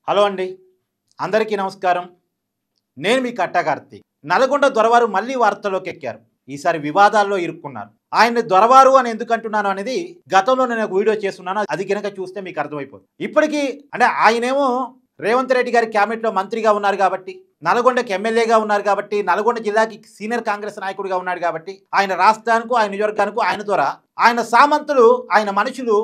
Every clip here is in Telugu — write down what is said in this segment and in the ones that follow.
హలో అండి, అందరికీ నమస్కారం. నేను మీ కట్టా కార్తీక్. నల్గొండ దొరవారు మళ్ళీ వార్తల్లోకి ఎక్కారు. ఈసారి వివాదాల్లో ఇరుక్కున్నారు. ఆయన్ని దొరవారు అని ఎందుకు అంటున్నాను అనేది గతంలో నేను ఒక వీడియో చేస్తున్నాను. అది కనుక చూస్తే మీకు అర్థమైపోతుంది. ఇప్పటికీ అంటే ఆయనేమో రేవంత్ రెడ్డి గారి క్యాబినెట్లో మంత్రిగా ఉన్నారు కాబట్టి, నల్గొండకి ఎమ్మెల్యేగా ఉన్నారు కాబట్టి, నల్గొండ జిల్లాకి సీనియర్ కాంగ్రెస్ నాయకుడిగా ఉన్నాడు కాబట్టి, ఆయన రాష్ట్రానికి ఆయన నియోజకవర్గానికి ఆయన ద్వారా ఆయన సామంతులు ఆయన మనుషులు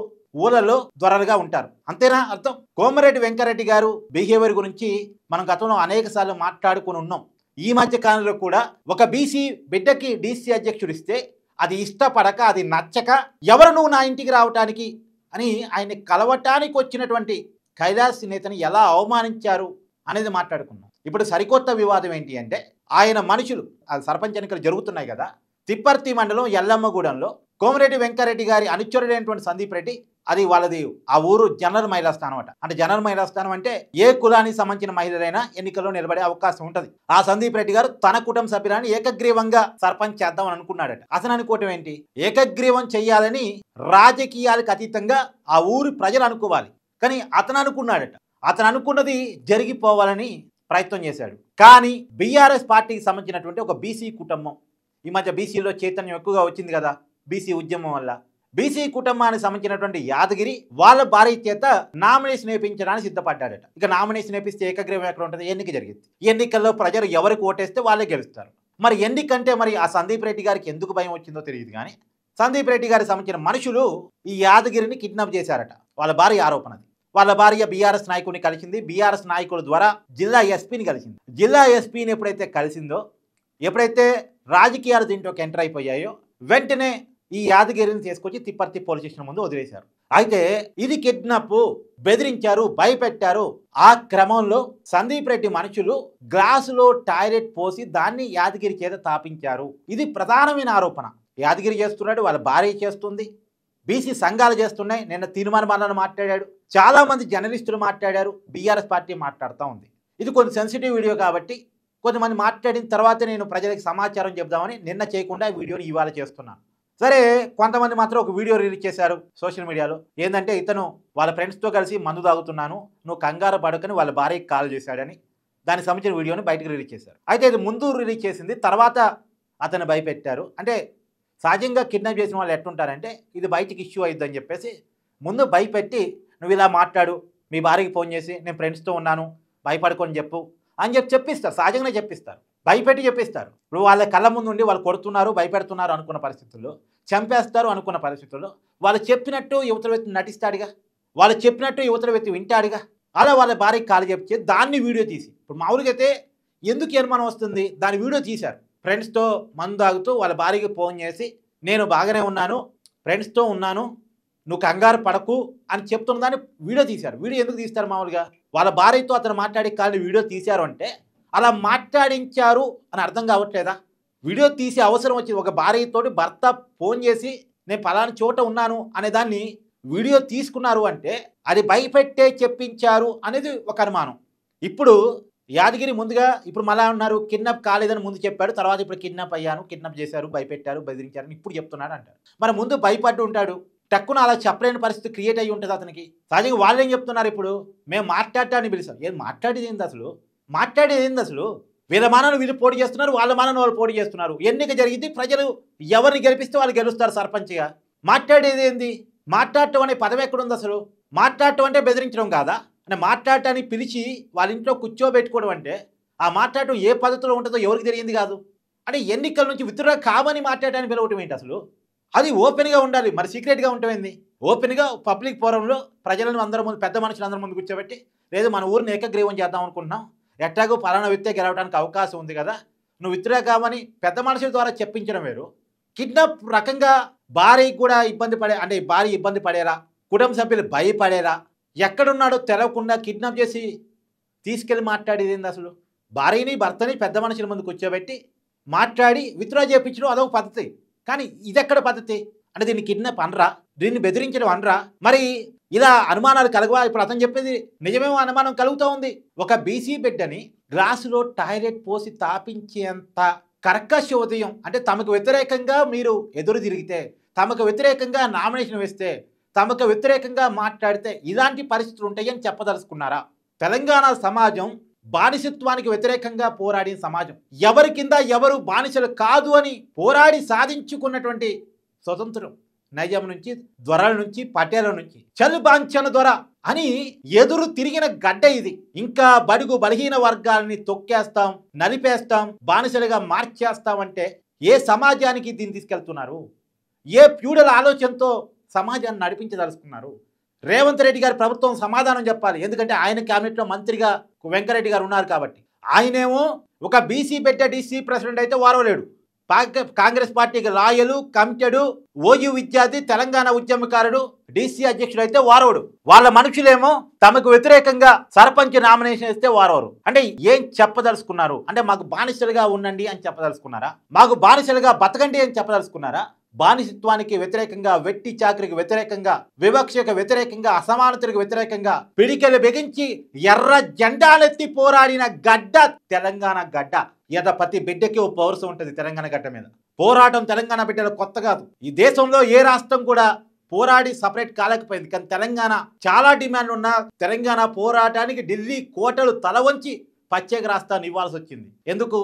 ఊళ్ళలో దొరలుగా ఉంటారు. అంతేనా అర్థం? కోమరెడ్డి వెంకరెడ్డి గారు బిహేవియర్ గురించి మనం గతంలో అనేక సార్లు మాట్లాడుకుని ఉన్నాం. ఈ మధ్య కాలంలో కూడా ఒక బీసీ బిడ్డకి డీసీ అధ్యక్షుడు ఇస్తే అది ఇష్టపడక, అది నచ్చక, ఎవరు నువ్వు నా ఇంటికి రావటానికి అని ఆయన్ని కలవటానికి వచ్చినటువంటి కైలాస్ నేతని ఎలా అవమానించారు అనేది మాట్లాడుకున్నాం. ఇప్పుడు సరికొత్త వివాదం ఏంటి అంటే, ఆయన మనుషులు సర్పంచ్ ఎన్నికలు జరుగుతున్నాయి కదా, తిప్పర్తి మండలం ఎల్లమ్మగూడెంలో కోమరెడ్డి వెంకరెడ్డి గారి అనుచరుడైనటువంటి సందీప్ రెడ్డి, అది వాళ్ళది ఆ ఊరు జనరల్ మహిళా స్థానం అట. అంటే జనరల్ మహిళా స్థానం అంటే ఏ కులానికి సంబంధించిన మహిళలైనా ఎన్నికల్లో నిలబడే అవకాశం ఉంటుంది. ఆ సందీప్ రెడ్డి గారు తన కుటుంబ సభ్యులని ఏకగ్రీవంగా సర్పంచ్ చేద్దామని అనుకున్నాడట. అతను అనుకోవటం ఏంటి, ఏకగ్రీవం చెయ్యాలని రాజకీయాలకు అతీతంగా ఆ ఊరి ప్రజలు అనుకోవాలి. కానీ అతను అనుకున్నాడట. అతను అనుకున్నది జరిగిపోవాలని ప్రయత్నం చేశాడు. కానీ బీఆర్ఎస్ పార్టీకి సంబంధించినటువంటి ఒక బీసీ కుటుంబం, ఈ మధ్య బీసీలో చైతన్యం ఎక్కువగా వచ్చింది కదా బీసీ ఉద్యమం వల్ల, బీసీ కుటుంబానికి సంబంధించినటువంటి యాదగిరి వాళ్ళ భార్య చేత నామినేషన్ వేయించడానికి సిద్ధపడ్డాడట. ఇక నామినేషన్ వేపిస్తే ఏకగ్రీవం ఎక్కడ ఉంటుంది? ఎన్నిక జరిగింది. ఎన్నికల్లో ప్రజలు ఎవరికి ఓటేస్తే వాళ్ళే గెలుస్తారు. మరి ఎన్నికంటే మరి ఆ సందీప్ రెడ్డి గారికి ఎందుకు భయం వచ్చిందో తెలియదు. కానీ సందీప్ రెడ్డి గారికి సంబంధించిన మనుషులు ఈ యాదగిరిని కిడ్నాప్ చేశారట. వాళ్ళ భార్య ఆరోపణది. వాళ్ళ భార్య బీఆర్ఎస్ నాయకుడిని కలిసింది. బీఆర్ఎస్ నాయకుల ద్వారా జిల్లా ఎస్పీని కలిసింది. జిల్లా ఎస్పీని ఎప్పుడైతే కలిసిందో, ఎప్పుడైతే రాజకీయాలు దీంట్లోకి ఎంటర్ అయిపోయాయో, వెంటనే ఈ యాదగిరిని తీసుకొచ్చి తిప్పర్తి పోలీస్ స్టేషన్ ముందు వదిలేశారు. అయితే ఇది కిడ్నాప్, బెదిరించారు, భయపెట్టారు. ఆ క్రమంలో సందీప్ రెడ్డి మనుషులు గ్లాసులో టాయిలెట్ పోసి దాన్ని యాదగిరి చేత తాపించారు. ఇది ప్రధానమైన ఆరోపణ. యాదగిరి చేస్తున్నాడు, వాళ్ళ భార్య చేస్తుంది, బీసీ సంఘాలు చేస్తున్నాయి. నిన్న తీర్మానం మాట్లాడాడు, చాలా మంది జర్నలిస్టులు మాట్లాడారు, బీఆర్ఎస్ పార్టీ మాట్లాడుతూ ఉంది. ఇది కొంచెం సెన్సిటివ్ వీడియో కాబట్టి కొంతమంది మాట్లాడిన తర్వాత నేను ప్రజలకు సమాచారం చెప్దామని నిన్న చేయకుండా ఈ వీడియోని ఇవాళ చేస్తున్నాను. సరే, కొంతమంది మాత్రం ఒక వీడియో రిలీజ్ చేశారు సోషల్ మీడియాలో. ఏంటంటే, ఇతను వాళ్ళ ఫ్రెండ్స్తో కలిసి మందు తాగుతున్నాను, నువ్వు కంగారు పడకని వాళ్ళ భార్యకి కాల్ చేశాడని దానికి సంబంధించిన వీడియోని బయటకు రిలీజ్ చేశారు. అయితే ఇది ముందు రిలీజ్ చేసింది, తర్వాత అతను భయపెట్టారు. అంటే సహజంగా కిడ్నాప్ చేసిన వాళ్ళు ఎట్టుంటారంటే, ఇది బయటికి ఇష్యూ అయిద్దని చెప్పేసి ముందు భయపెట్టి, నువ్వు ఇలా మాట్లాడు, మీ భార్యకి ఫోన్ చేసి నేను ఫ్రెండ్స్తో ఉన్నాను, భయపడుకొని చెప్పు అని చెప్పిస్తారు. సహజంగానే చెప్పిస్తారు, భయపెట్టి చెప్పిస్తారు. ఇప్పుడు వాళ్ళ కళ్ళ ముందు ఉండి వాళ్ళు కొడుతున్నారు, భయపెడుతున్నారు అనుకున్న పరిస్థితుల్లో, చంపేస్తారు అనుకున్న పరిస్థితుల్లో, వాళ్ళు చెప్పినట్టు యువతల వ్యక్తి నటిస్తాడుగా, వాళ్ళు చెప్పినట్టు యువతల వ్యక్తి వింటాడుగా. అలా వాళ్ళ భార్యకి కాలు చెప్పి దాన్ని వీడియో తీసి, ఇప్పుడు మామూలుగా అయితే ఎందుకు అనుమానం వస్తుంది, దాని వీడియో తీశారు. ఫ్రెండ్స్తో మందు తాగుతూ వాళ్ళ భార్యకి ఫోన్ చేసి, నేను బాగానే ఉన్నాను, ఫ్రెండ్స్తో ఉన్నాను, నువ్వు కంగారు పడకు అని చెప్తున్న దాన్ని వీడియో తీశారు. వీడియో ఎందుకు తీస్తారు? మామూలుగా వాళ్ళ భార్యతో అతను మాట్లాడి కానీ వీడియో తీశారు అంటే అలా మాట్లాడించారు అని అర్థం కావట్లేదా? వీడియో తీసే అవసరం వచ్చింది. ఒక భార్యతోటి భర్త ఫోన్ చేసి నేను పలానా చోట ఉన్నాను అనే దాన్ని వీడియో తీసుకున్నారు అంటే అది భయపెట్టే చెప్పించారు అనేది ఒక అనుమానం. ఇప్పుడు యాదగిరి ముందుగా ఇప్పుడు మళ్ళా ఉన్నారు, కిడ్నాప్ కాలేదని ముందు చెప్పాడు, తర్వాత ఇప్పుడు కిడ్నాప్ అయ్యాను, కిడ్నాప్ చేశారు, భయపెట్టారు, బెదిరించారని ఇప్పుడు చెప్తున్నాడు అంటారు. మరి ముందు భయపడ్డు ఉంటాడు, టక్కున అలా చెప్పలేని పరిస్థితి క్రియేట్ అయ్యి ఉంటుంది అతనికి. సహజంగా వాళ్ళు ఏం చెప్తున్నారు, ఇప్పుడు మేము మాట్లాడటాన్ని పిలిచాం. ఏం మాట్లాడేది ఏంది అసలు? మాట్లాడేది ఏంది అసలు? వీళ్ళ మానవులు వీళ్ళు పోటీ చేస్తున్నారు, వాళ్ళ మానవులు వాళ్ళు పోటీ చేస్తున్నారు. ఎన్నిక జరిగింది, ప్రజలు ఎవరిని గెలిపిస్తే వాళ్ళు గెలుస్తారు సర్పంచ్గా. మాట్లాడేది ఏంది? మాట్లాడటం అనే పదం ఎక్కడుంది అసలు? మాట్లాడటం అంటే బెదిరించడం కాదా? అంటే మాట్లాడటానికి పిలిచి వాళ్ళ ఇంట్లో కూర్చోబెట్టుకోవడం అంటే ఆ మాట్లాడటం ఏ పద్ధతిలో ఉంటుందో ఎవరికి తెలియంది కాదు. అంటే ఎన్నికల నుంచి విత్డ్రా కామని మాట్లాడటానికి పిలవటం ఏంటి అసలు? అది ఓపెన్గా ఉండాలి, మరి సీక్రెట్గా ఉంటుంది. ఓపెన్గా పబ్లిక్ ఫోరంలో ప్రజలను అందరి ముందు, పెద్ద మనుషులు అందరి ముందు కూర్చోబెట్టి, లేదు మన ఊరిని ఏకగ్రీవం చేద్దాం అనుకుంటున్నాం, ఎట్లాగో పలానా వ్యక్తే గెలవడానికి అవకాశం ఉంది కదా, నువ్వు విత్డ్రా కామని పెద్ద మనుషుల ద్వారా చెప్పించడం వేరు. కిడ్నాప్ రకంగా భార్యకి కూడా ఇబ్బంది పడే, అంటే భార్య ఇబ్బంది పడేరా, కుటుంబ సభ్యులు భయపడేరా, ఎక్కడున్నాడో తెలవకుండా కిడ్నాప్ చేసి తీసుకెళ్ళి మాట్లాడేది ఏంది అసలు? భార్యని భర్తని పెద్ద మనుషుల ముందు కూర్చోబెట్టి మాట్లాడి విత్డ్రా చేయించడం అదొక పద్ధతి. కానీ ఇదెక్కడ పద్ధతి? అంటే దీన్ని కిడ్నాప్ అనరా, దీన్ని బెదిరించడం అనరా? మరి ఇలా అనుమానాలు కలగవా? ఇప్పుడు అతను చెప్పేది నిజమేమో అనుమానం కలుగుతూ ఉంది. ఒక బీసీ బిడ్డని గ్లాసులో టాయిలెట్ పోసి తాపించేంత కర్కశ ఉదయం, అంటే తమకు వ్యతిరేకంగా మీరు ఎదురు తిరిగితే, తమకు వ్యతిరేకంగా నామినేషన్ వేస్తే, తమకు వ్యతిరేకంగా మాట్లాడితే ఇలాంటి పరిస్థితులు ఉంటాయని చెప్పదలుచుకున్నారా? తెలంగాణ సమాజం బానిసత్వానికి వ్యతిరేకంగా పోరాడిన సమాజం. ఎవరి కింద ఎవరు బానిసలు కాదు అని పోరాడి సాధించుకున్నటువంటి స్వతంత్రం. నైజాం నుంచి, దొరల నుంచి, పటేల నుంచి చలుబాంచన దొర అని ఎదురు తిరిగిన గడ్డ ఇది. ఇంకా బడుగు బలహీన వర్గాలని తొక్కేస్తాం, నలిపేస్తాం, బానిసలుగా మార్చేస్తాం అంటే ఏ సమాజానికి దీన్ని తీసుకెళ్తున్నారు? ఏ ఫ్యూడల్ ఆలోచనతో సమాజాన్ని నడిపించదలుచుకున్నారు? రేవంత్ రెడ్డి గారి ప్రభుత్వం సమాధానం చెప్పాలి. ఎందుకంటే ఆయన క్యాబినెట్లో మంత్రిగా వెంకరెడ్డి గారు ఉన్నారు కాబట్టి. ఆయనేమో ఒక బీసీ పెట్టే డీసీ ప్రెసిడెంట్ అయితే వారవలేడు. కాంగ్రెస్ పార్టీకి లాయలు, కమిటెడు, ఓయూ విద్యార్థి, తెలంగాణ ఉద్యమకారుడు, డీసీ అధ్యక్షుడు అయితే వారవుడు. వాళ్ళ మనుషులేమో తమకు వ్యతిరేకంగా సర్పంచ్ నామినేషన్ ఇస్తే వారవరు. అంటే ఏం చెప్పదలుచుకున్నారు? అంటే మాకు బానిసలుగా ఉండండి అని చెప్పదలుచుకున్నారా? మాకు బానిసలుగా బతకండి అని చెప్పదలుచుకున్నారా? బానిసత్వానికి వ్యతిరేకంగా, వెట్టి చాకరికి వ్యతిరేకంగా, వివక్షకు వ్యతిరేకంగా, అసమానతలకు వ్యతిరేకంగా పిడికెలు బిగించి ఎర్ర జెండాలెత్తి పోరాడిన గడ్డ తెలంగాణ గడ్డ. ప్రతి బిడ్డకి ఓ పౌరుషం ఉంటుంది తెలంగాణ గడ్డ మీద. పోరాటం తెలంగాణ బిడ్డలు కొత్త కాదు. ఈ దేశంలో ఏ రాష్ట్రం కూడా పోరాడి సపరేట్ కాలేకపోయింది. కానీ తెలంగాణ చాలా డిమాండ్ ఉన్న తెలంగాణ పోరాటానికి ఢిల్లీ కోటలు తల వంచి ప్రత్యేక రాష్ట్రాన్ని ఇవ్వాల్సి వచ్చింది. ఎందుకు?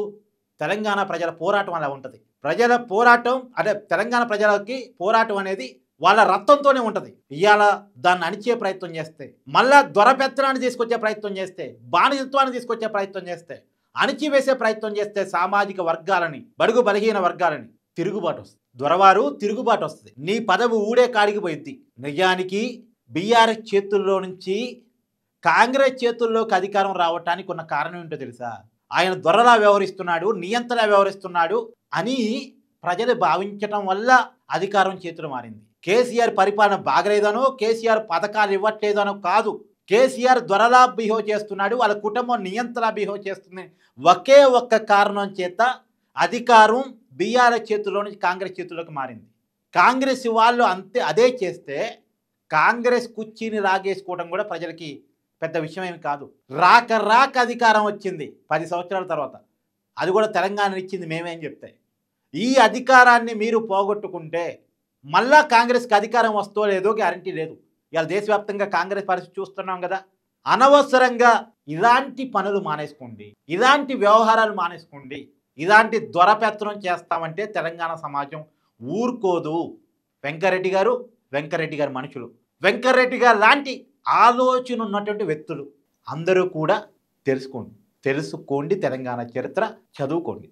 తెలంగాణ ప్రజల పోరాటం అలా ఉంటుంది. ప్రజల పోరాటం అంటే తెలంగాణ ప్రజలకి పోరాటం అనేది వాళ్ళ రక్తంతోనే ఉంటుంది. ఇవాళ దాన్ని అణిచే ప్రయత్నం చేస్తే, మళ్ళా దొరపెత్తనాన్ని తీసుకొచ్చే ప్రయత్నం చేస్తే, బానిసత్వాన్ని తీసుకొచ్చే ప్రయత్నం చేస్తే, అణిచివేసే ప్రయత్నం చేస్తే సామాజిక వర్గాలని, బడుగు బలహీన వర్గాలని తిరుగుబాటు వస్తుంది. దొరవారు తిరుగుబాటు వస్తుంది. నీ పదవి ఊడే కాడికి పోయింది. నిజానికి బీఆర్ఎస్ చేతుల్లో నుంచి కాంగ్రెస్ చేతుల్లోకి అధికారం రావటానికి ఉన్న కారణం ఏంటో తెలుసా? ఆయన దొరలా వ్యవహరిస్తున్నాడు, నియంతలా వ్యవహరిస్తున్నాడు అని ప్రజలు భావించటం వల్ల అధికారం చేతులు మారింది. కేసీఆర్ పరిపాలన బాగలేదనో, కేసీఆర్ పథకాలు ఇవ్వట్లేదనో కాదు. కేసీఆర్ దొరలా బిహేవ్ చేస్తున్నాడు, వాళ్ళ కుటుంబం నియంతలా బిహేవ్ చేస్తుంది. ఒకే ఒక్క కారణం చేత అధికారం బీఆర్ఎస్ చేతుల్లో నుంచి కాంగ్రెస్ చేతుల్లోకి మారింది. కాంగ్రెస్ వాళ్ళు అదే చేస్తే కాంగ్రెస్ కుర్చీని లాగేసుకోవడం కూడా ప్రజలకి పెద్ద విషయం ఏమి కాదు. రాక అధికారం వచ్చింది 10 సంవత్సరాల తర్వాత. అది కూడా తెలంగాణ ఇచ్చింది మేమే అని చెప్తే. ఈ అధికారాన్ని మీరు పోగొట్టుకుంటే మళ్ళా కాంగ్రెస్కి అధికారం వస్తో లేదో గ్యారంటీ లేదు. ఇవాళ దేశవ్యాప్తంగా కాంగ్రెస్ పరిస్థితి చూస్తున్నాం కదా. అనవసరంగా ఇలాంటి పనులు మానేసుకోండి, ఇలాంటి వ్యవహారాలు మానేసుకోండి. ఇలాంటి దొరపెత్తనం చేస్తామంటే తెలంగాణ సమాజం ఊరుకోదు. వెంకరెడ్డి గారు మనుషులు, వెంకరెడ్డి గారు లాంటి ఆలోచన ఉన్నటువంటి వ్యక్తులు అందరూ కూడా తెలుసుకోండి. తెలంగాణ చరిత్ర చదువుకోండి.